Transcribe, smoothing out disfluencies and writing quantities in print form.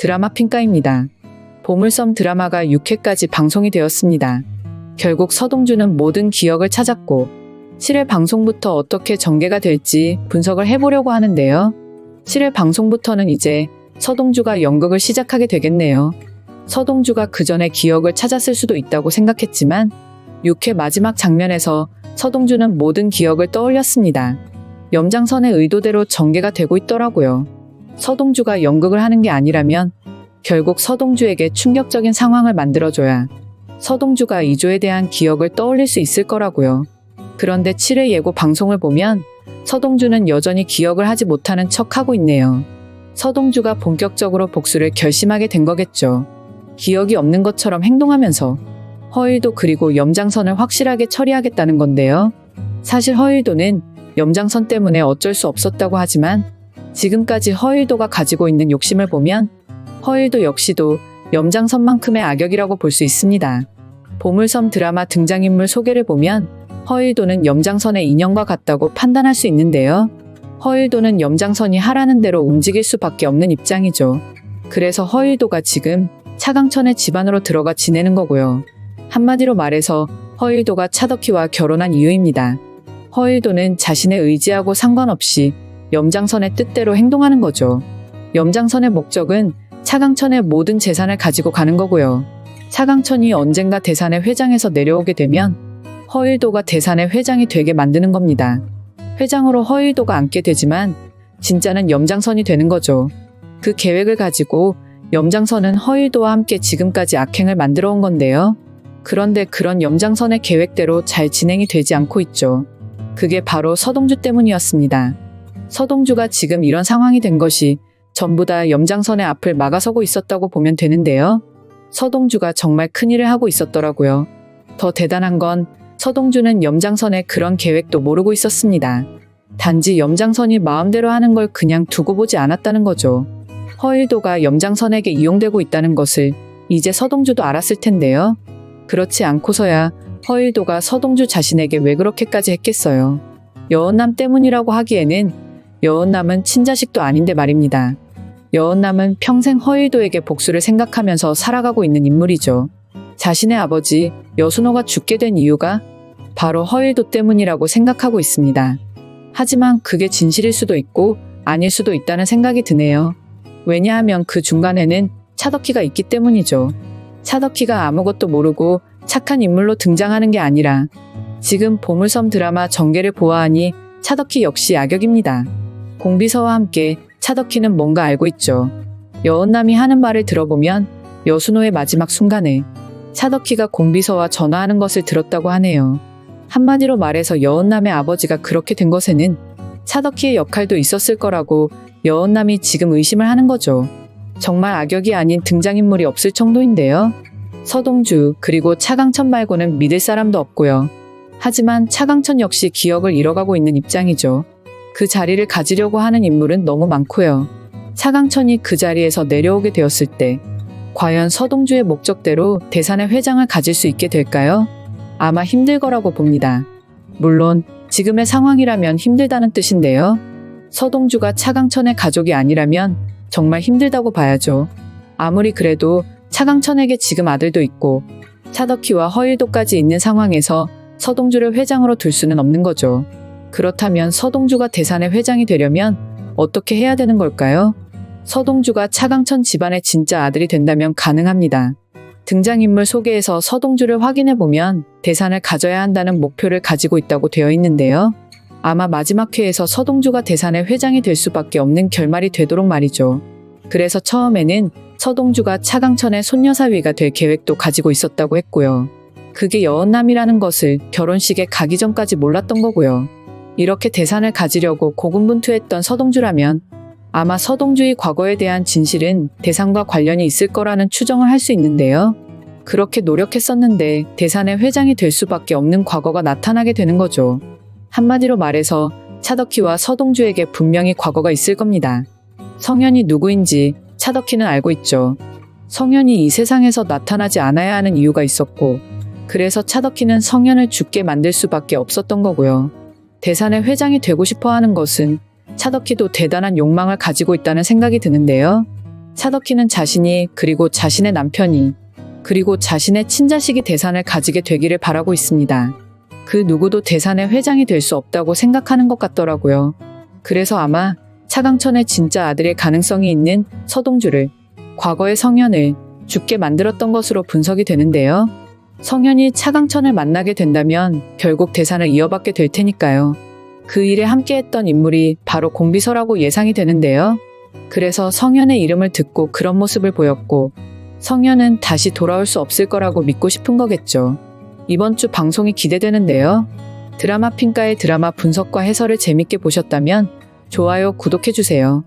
드라마 핑가입니다. 보물섬 드라마가 6회까지 방송이 되었습니다. 결국 서동주는 모든 기억을 찾았고 7회 방송부터 어떻게 전개가 될지 분석을 해보려고 하는데요. 7회 방송부터는 이제 서동주가 연극을 시작하게 되겠네요. 서동주가 그 전에 기억을 찾았을 수도 있다고 생각했지만 6회 마지막 장면에서 서동주는 모든 기억을 떠올렸습니다. 염장선의 의도대로 전개가 되고 있더라고요. 서동주가 연극을 하는 게 아니라면 결국 서동주에게 충격적인 상황을 만들어줘야 서동주가 이조에 대한 기억을 떠올릴 수 있을 거라고요. 그런데 7회 예고 방송을 보면 서동주는 여전히 기억을 하지 못하는 척하고 있네요. 서동주가 본격적으로 복수를 결심하게 된 거겠죠. 기억이 없는 것처럼 행동하면서 허일도 그리고 염장선을 확실하게 처리하겠다는 건데요. 사실 허일도는 염장선 때문에 어쩔 수 없었다고 하지만 지금까지 허일도가 가지고 있는 욕심을 보면 허일도 역시도 염장선만큼의 악역이라고 볼 수 있습니다. 보물섬 드라마 등장인물 소개를 보면 허일도는 염장선의 인형과 같다고 판단할 수 있는데요. 허일도는 염장선이 하라는 대로 움직일 수밖에 없는 입장이죠. 그래서 허일도가 지금 차강천의 집안으로 들어가 지내는 거고요. 한마디로 말해서 허일도가 차덕희와 결혼한 이유입니다. 허일도는 자신의 의지하고 상관없이 염장선의 뜻대로 행동하는 거죠. 염장선의 목적은 차강천의 모든 재산을 가지고 가는 거고요. 차강천이 언젠가 대산의 회장에서 내려오게 되면 허일도가 대산의 회장이 되게 만드는 겁니다. 회장으로 허일도가 앉게 되지만 진짜는 염장선이 되는 거죠. 그 계획을 가지고 염장선은 허일도와 함께 지금까지 악행을 만들어 온 건데요. 그런데 그런 염장선의 계획대로 잘 진행이 되지 않고 있죠. 그게 바로 서동주 때문이었습니다. 서동주가 지금 이런 상황이 된 것이 전부 다 염장선의 앞을 막아서고 있었다고 보면 되는데요. 서동주가 정말 큰일을 하고 있었더라고요. 더 대단한 건 서동주는 염장선의 그런 계획도 모르고 있었습니다. 단지 염장선이 마음대로 하는 걸 그냥 두고 보지 않았다는 거죠. 허일도가 염장선에게 이용되고 있다는 것을 이제 서동주도 알았을 텐데요. 그렇지 않고서야 허일도가 서동주 자신에게 왜 그렇게까지 했겠어요. 여원남 때문이라고 하기에는 여원남은 친자식도 아닌데 말입니다. 여원남은 평생 허일도에게 복수를 생각하면서 살아가고 있는 인물이죠. 자신의 아버지 여순호가 죽게 된 이유가 바로 허일도 때문이라고 생각하고 있습니다. 하지만 그게 진실일 수도 있고 아닐 수도 있다는 생각이 드네요. 왜냐하면 그 중간에는 차덕희가 있기 때문이죠. 차덕희가 아무것도 모르고 착한 인물로 등장하는 게 아니라 지금 보물섬 드라마 전개를 보아하니 차덕희 역시 악역입니다. 공비서와 함께 차덕희는 뭔가 알고 있죠. 여원남이 하는 말을 들어보면 여순호의 마지막 순간에 차덕희가 공비서와 전화하는 것을 들었다고 하네요. 한마디로 말해서 여원남의 아버지가 그렇게 된 것에는 차덕희의 역할도 있었을 거라고 여원남이 지금 의심을 하는 거죠. 정말 악역이 아닌 등장인물이 없을 정도인데요. 서동주 그리고 차강천 말고는 믿을 사람도 없고요. 하지만 차강천 역시 기억을 잃어가고 있는 입장이죠. 그 자리를 가지려고 하는 인물은 너무 많고요. 차강천이 그 자리에서 내려오게 되었을 때 과연 서동주의 목적대로 대산의 회장을 가질 수 있게 될까요? 아마 힘들 거라고 봅니다. 물론 지금의 상황이라면 힘들다는 뜻인데요. 서동주가 차강천의 가족이 아니라면 정말 힘들다고 봐야죠. 아무리 그래도 차강천에게 지금 아들도 있고 차덕희와 허일도까지 있는 상황에서 서동주를 회장으로 둘 수는 없는 거죠. 그렇다면 서동주가 대산의 회장이 되려면 어떻게 해야 되는 걸까요? 서동주가 차강천 집안의 진짜 아들이 된다면 가능합니다. 등장인물 소개에서 서동주를 확인해보면 대산을 가져야 한다는 목표를 가지고 있다고 되어 있는데요. 아마 마지막 회에서 서동주가 대산의 회장이 될 수밖에 없는 결말이 되도록 말이죠. 그래서 처음에는 서동주가 차강천의 손여사위가 될 계획도 가지고 있었다고 했고요. 그게 여원남이라는 것을 결혼식에 가기 전까지 몰랐던 거고요. 이렇게 대산을 가지려고 고군분투했던 서동주라면 아마 서동주의 과거에 대한 진실은 대산과 관련이 있을 거라는 추정을 할 수 있는데요. 그렇게 노력했었는데 대산의 회장이 될 수밖에 없는 과거가 나타나게 되는 거죠. 한마디로 말해서 차덕희와 서동주에게 분명히 과거가 있을 겁니다. 성현이 누구인지 차덕희는 알고 있죠. 성현이 이 세상에서 나타나지 않아야 하는 이유가 있었고 그래서 차덕희는 성현을 죽게 만들 수밖에 없었던 거고요. 대산의 회장이 되고 싶어 하는 것은 차덕희도 대단한 욕망을 가지고 있다는 생각이 드는데요. 차덕희는 자신이, 그리고 자신의 남편이, 그리고 자신의 친자식이 대산을 가지게 되기를 바라고 있습니다. 그 누구도 대산의 회장이 될 수 없다고 생각하는 것 같더라고요. 그래서 아마 차강천의 진짜 아들일 가능성이 있는 서동주를, 과거의 성현을 죽게 만들었던 것으로 분석이 되는데요. 성현이 차강천을 만나게 된다면 결국 대산을 이어받게 될 테니까요. 그 일에 함께했던 인물이 바로 공비서라고 예상이 되는데요. 그래서 성현의 이름을 듣고 그런 모습을 보였고, 성현은 다시 돌아올 수 없을 거라고 믿고 싶은 거겠죠. 이번 주 방송이 기대되는데요. 드라마 핑가의 드라마 분석과 해설을 재밌게 보셨다면 좋아요, 구독해주세요.